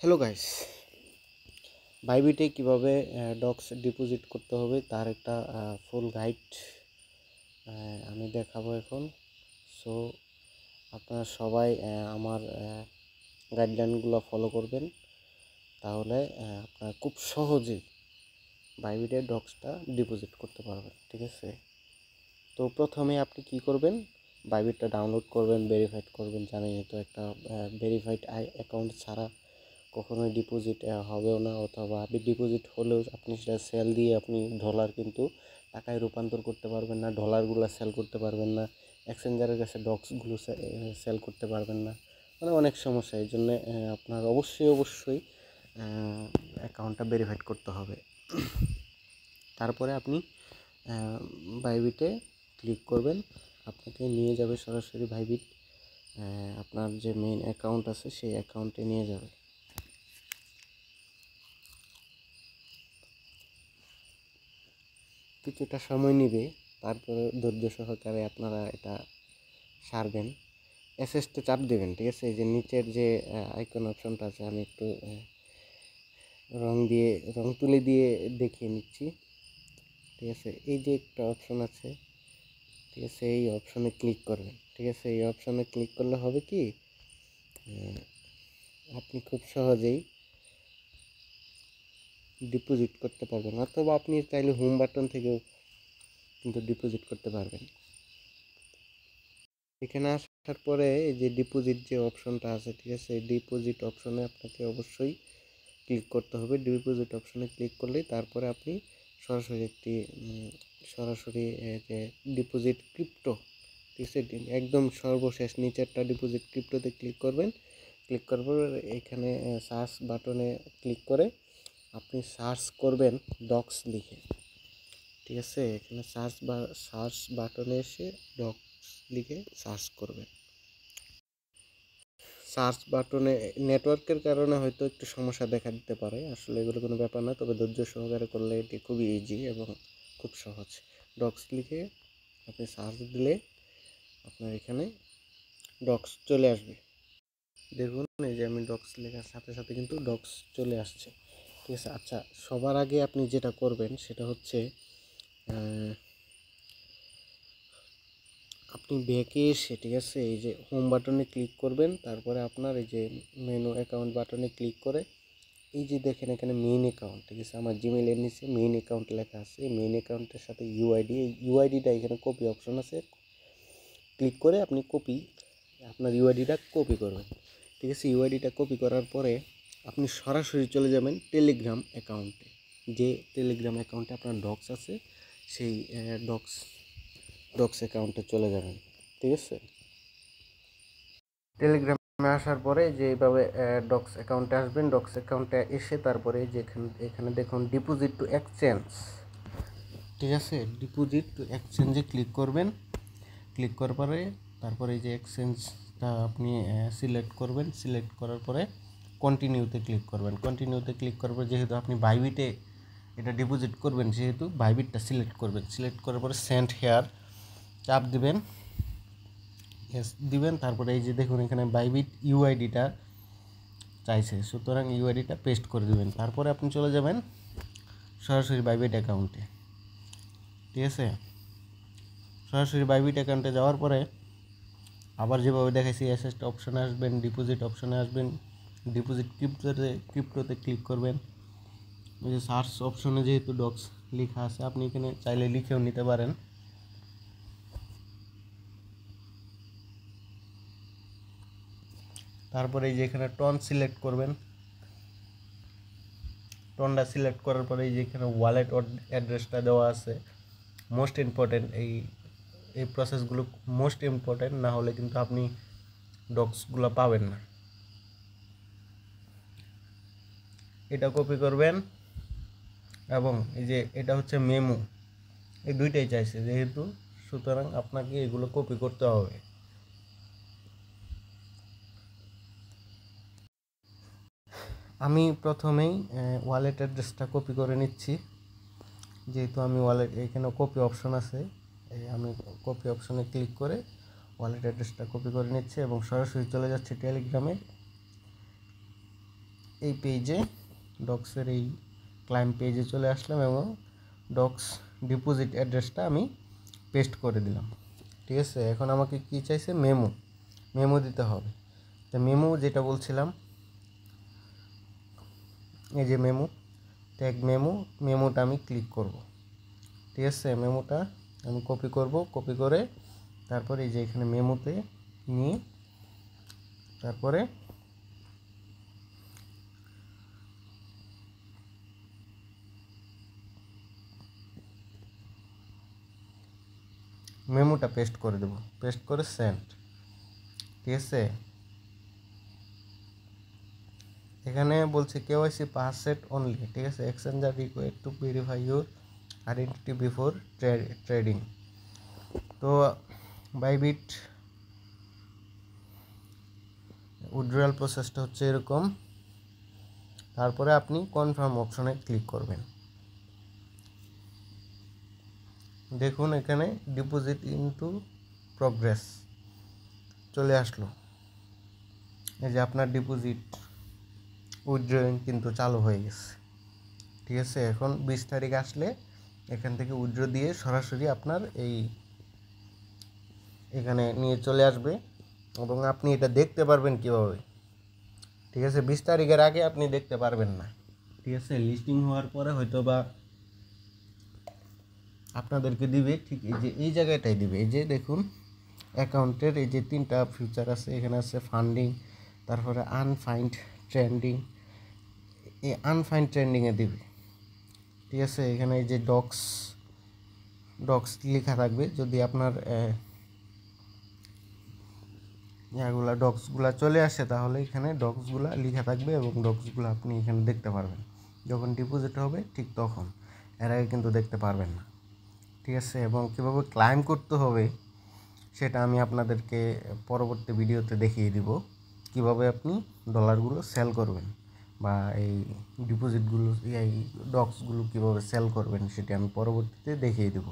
Hello guys, বাইবিটে কিভাবে docs deposit করতে হবে তার একটা ফুল গাইড আমি দেখাবো এখন। সো আপনারা সবাই আমার গাইডলাইনগুলো ফলো করবেন, তাহলে আপনারা খুব সহজেই বাইবিটে ডক্সটা ডিপোজিট করতে পারবেন। ঠিক আছে, তো প্রথমে আপনি কি করবেন, বাইবিটটা ডাউনলোড করবেন, ভেরিফাইড করবেন। জানেনই তো, একটা ভেরিফাইড অ্যাকাউন্ট ছাড়া কখনোই ডিপোজিট হবেও না, অথবা ডিপোজিট হলেও আপনি সেটা সেল দিয়ে আপনি ডলার কিন্তু টাকায় রূপান্তর করতে পারবেন না, ডলারগুলো সেল করতে পারবেন না, এক্সচেঞ্জারের কাছে ডক্সগুলো সেল করতে পারবেন না, মানে অনেক সমস্যা। এই জন্যে আপনার অবশ্যই অ্যাকাউন্টটা ভেরিফাইড করতে হবে। তারপরে আপনি বাইবিটে ক্লিক করবেন, আপনাকে নিয়ে যাবে সরাসরি বাইবিট, আপনার যে মেইন অ্যাকাউন্ট আছে সেই অ্যাকাউন্টে নিয়ে যাবে। কিছুটা সময় নেবে, তারপরে ধৈর্য সহকারে আপনারা এটা সারবেন। এসএসতে চাপ দেবেন। ঠিক আছে, এই যে নিচের যে আইকন অপশনটা আছে, আমি একটু রং তুলি দিয়ে দেখিয়ে নিচ্ছি। ঠিক আছে, এই যে একটা অপশন আছে, ঠিক আছে, এই অপশনে ক্লিক করবেন। ঠিক আছে, এই অপশনে ক্লিক করলে হবে কি, আপনি খুব সহজেই ডিপোজিট করতে পারবেন, অথবা আপনি চাইলে হোম বাটন থেকেও কিন্তু ডিপোজিট করতে পারবেন। এখানে আসার পরে এই যে ডিপোজিট যে অপশনটা আছে, ঠিক আছে, এই ডিপোজিট অপশনে আপনাকে অবশ্যই ক্লিক করতে হবে। ডিপোজিট অপশনে ক্লিক করলেই তারপরে আপনি সরাসরি যে ডিপোজিট ক্রিপ্টো, ঠিক আছে, একদম সর্বশেষ নিচেরটা ডিপোজিট ক্রিপ্টোতে ক্লিক করবেন। ক্লিক করার পর এখানে সার্চ বাটনে ক্লিক করে আপনি সার্চ করবেন ডক্স লিখে। ঠিক আছে, এখানে সার্চ বাটনে এসে ডক্স লিখে সার্চ করবেন। সার্চ বাটনে নেটওয়ার্কের কারণে হয়তো একটু সমস্যা দেখা দিতে পারে, আসলে এগুলো কোনো ব্যাপার না, তবে ধৈর্য সহকারে করলে এটি খুবই ইজি এবং খুব সহজ। ডক্স লিখে আপনি সার্চ দিলে আপনার এখানে ডক্স চলে আসবে। দেখুন, এই যে আমি ডক্স লেখার সাথে সাথে কিন্তু ডক্স চলে আসছে। ঠিক আছে, আচ্ছা, সবার আগে আপনি যেটা করবেন সেটা হচ্ছে আপনি ব্যাকে এসে, ঠিক আছে, এই যে হোম বাটনে ক্লিক করবেন, তারপরে আপনার এই যে মেনু অ্যাকাউন্ট বাটনে ক্লিক করে এই যে দেখেন এখানে মেইন অ্যাকাউন্ট, ঠিক আছে, আমার জিমেইলের নিচে মেইন অ্যাকাউন্ট লেখা আছে। এই মেইন অ্যাকাউন্টের সাথে ইউআইডি, এই ইউআইডিটা এখানে কপি অপশন আছে, ক্লিক করে আপনি আপনার ইউআইডিটা কপি করবেন। ঠিক আছে, ইউআইডিটা কপি করার পরে আপনি সরাসরি চলে যাবেন টেলিগ্রাম অ্যাকাউন্টে। যে টেলিগ্রাম অ্যাকাউন্টে আপনার ডক্স আছে সেই ডক্স অ্যাকাউন্টে চলে যাবেন। ঠিক আছে, টেলিগ্রামে আসার পরে যে এইভাবে ডক্স অ্যাকাউন্টে আসবেন। ডক্স অ্যাকাউন্টে এসে তারপরে যে এখানে দেখুন ডিপোজিট টু এক্সচেঞ্জ, ঠিক আছে, ডিপোজিট টু এক্সচেঞ্জে ক্লিক করবেন। ক্লিক করার পরে তারপরে এই যে এক্সচেঞ্জটা আপনি সিলেক্ট করবেন। সিলেক্ট করার পরে কন্টিনিউতে ক্লিক করবেন। কন্টিনিউতে ক্লিক করার পরে যেহেতু আপনি বাইবিটে এটা ডিপোজিট করবেন, সেহেতু বাইবিটটা সিলেক্ট করবেন। সিলেক্ট করার পরে সেন্ড হেয়ার চাপ দিবেন, এস দিবেন। তারপরে এই যে দেখুন এখানে বাইবিট ইউআইডিটা চাইছে, সুতরাং ইউআইডিটা পেস্ট করে দেবেন। তারপরে আপনি চলে যাবেন সরাসরি বাইবিট অ্যাকাউন্টে। ঠিক আছে, সরাসরি বাইবিট অ্যাকাউন্টে যাওয়ার পরে আবার যেভাবে দেখাইছি এসএসটা অপশনে আসবেন, ডিপোজিট অপশনে আসবেন, ডিপোজিট ক্রিপ্টোতে ক্লিক করবেন। ওই যে সার্চ অপশনে যেহেতু ডক্স লেখা আছে, আপনি এখানে চাইলে লিখেও নিতে পারেন। তারপরে এই যে এখানে টন সিলেক্ট করবেন। টনটা সিলেক্ট করার পরে এই যে এখানে ওয়ালেট অ্যাড্রেসটা দেওয়া আছে, মোস্ট ইম্পর্টেন্ট। এই প্রসেসগুলো মোস্ট ইম্পর্টেন্ট, না হলে কিন্তু আপনি ডক্সগুলো পাবেন না। এটা কপি করবেন, এবং এই যে এটা হচ্ছে মেমো, এই দুইটাই চাইছে যেহেতু, সুতরাং আপনাকে এগুলো কপি করতে হবে। আমি প্রথমেই ওয়ালেট অ্যাড্রেসটা কপি করে নিচ্ছি, যেহেতু আমি এখানে কপি অপশন আছে, আমি কপি অপশনে ক্লিক করে ওয়ালেট অ্যাড্রেসটা কপি করে নিচ্ছি এবং সরাসরি চলে যাচ্ছে টেলিগ্রামে। এই পেজে ডক্সের এই ক্লায়েন্ট পেজে চলে আসলাম এবং ডক্স ডিপোজিট অ্যাড্রেসটা আমি পেস্ট করে দিলাম। ঠিক আছে, এখন আমাকে কি চাইছে, মেমো দিতে হবে। তো মেমো যেটা বলছিলাম, এই যে মেমো, ট্যাগ মেমোটা আমি ক্লিক করব। ঠিক আছে, মেমোটা আমি কপি করে তারপরে এই যে এখানে মেমোতে নিয়ে তারপরে মেমোটা পেস্ট করে দেব, পেস্ট করে সেন্ড। ঠিক আছে, এখানে বলছে কেওয়াইসি পাস সেট অনলি। ঠিক আছে, exchanger required to verify your identity before trading. তো বাইবিট উইথড্রয়াল প্রসেসটা হচ্ছে এরকম। তারপরে আপনি কনফার্ম অপশনে ক্লিক করবেন। দেখুন এখানে ডিপোজিট ইনটু প্রগ্রেস চলে আসলো। এই যে আপনার ডিপোজিট উইথড্রয়িং কিন্তু চালু হয়ে গেছে। ঠিক আছে, এখন 20 তারিখ আসলে এখান থেকে উইথড্র দিয়ে সরাসরি আপনার এই এখানে নিয়ে চলে আসবে এবং আপনি এটা দেখতে পারবেন কীভাবে। ঠিক আছে, 20 তারিখের আগে আপনি দেখতে পারবেন না। ঠিক আছে, লিস্টিং হওয়ার পরে হয়তো বা আপনাদেরকে দিবে, ঠিক এই যে এই জায়গাটাই দিবে। এই যে দেখুন অ্যাকাউন্টের এই যে 3টা ফিচার আছে, এখানে আছে ফান্ডিং, তারপরে আনফাইন্ড ট্রেন্ডিং। এই আনফাইন্ড ট্রেন্ডিংয়ে দিবে। ঠিক আছে, এখানে এই যে ডক্স লেখা থাকবে। যদি আপনার ডক্সগুলা চলে আসে তাহলে এখানে ডক্সগুলা লেখা থাকবে এবং ডক্সগুলো আপনি এখানে দেখতে পারবেন যখন ডিপোজিট হবে, ঠিক তখন। এর আগে কিন্তু দেখতে পারবেন না। ঠিক আছে, এবং কীভাবে ক্লাইম করতে হবে সেটা আমি আপনাদেরকে পরবর্তী ভিডিওতে দেখিয়ে দিব। কিভাবে আপনি ডলারগুলো সেল করবেন বা এই ডিপোজিটগুলো, এই ডক্সগুলো কীভাবে সেল করবেন সেটা আমি পরবর্তীতে দেখিয়ে দেবো।